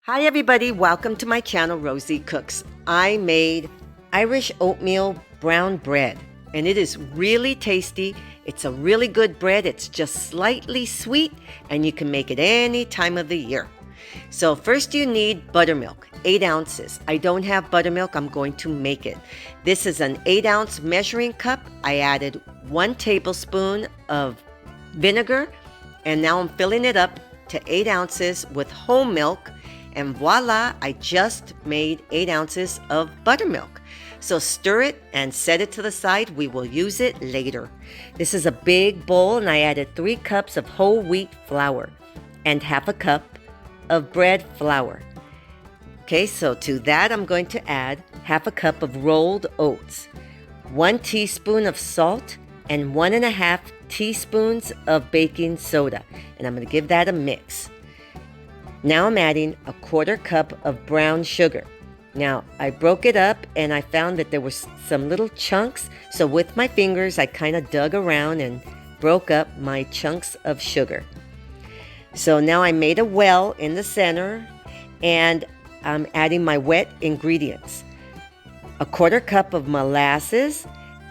Hi everybody, welcome to my channel, Rosie Cooks. I made Irish oatmeal brown bread and it is really tasty. It's a really good bread. It's just slightly sweet and you can make it any time of the year. So first you need buttermilk, 8 ounces. I don't have buttermilk, I'm going to make it. This is an 8-ounce measuring cup. I added 1 tablespoon of vinegar and now I'm filling it up to 8 ounces with whole milk. And voila, I just made 8 ounces of buttermilk. So stir it and set it to the side. We will use it later. This is a big bowl and I added 3 cups of whole wheat flour and half a cup of bread flour. Okay, so to that I'm going to add half a cup of rolled oats, 1 teaspoon of salt, and 1.5 teaspoons of baking soda. And I'm going to give that a mix. Now I'm adding a 1/4 cup of brown sugar. Now I broke it up and I found that there were some little chunks. So with my fingers, I kind of dug around and broke up my chunks of sugar. So now I made a well in the center and I'm adding my wet ingredients. A 1/4 cup of molasses,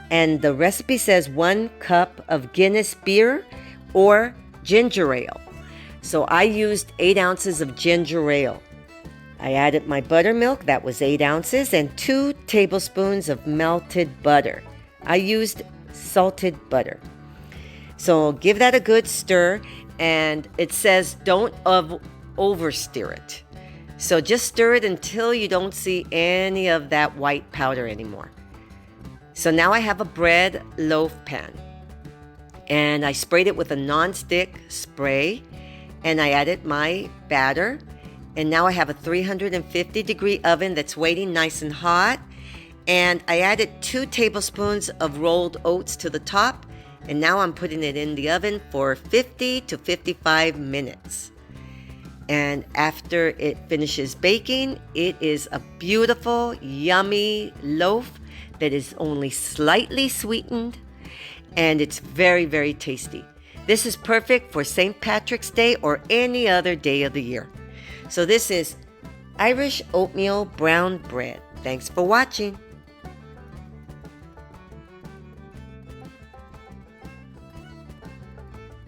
and the recipe says 1 cup of Guinness beer or ginger ale. So I used 8 ounces of ginger ale. I added my buttermilk, that was 8 ounces, and 2 tablespoons of melted butter. I used salted butter. So give that a good stir, and it says don't overstir it. So just stir it until you don't see any of that white powder anymore. So now I have a bread loaf pan, and I sprayed it with a non-stick spray. And I added my batter, and now I have a 350-degree oven that's waiting nice and hot. And I added 2 tablespoons of rolled oats to the top, and now I'm putting it in the oven for 50 to 55 minutes. And after it finishes baking, it is a beautiful, yummy loaf that is only slightly sweetened, and it's very, very tasty. This is perfect for St. Patrick's Day or any other day of the year. So this is Irish oatmeal brown bread. Thanks for watching.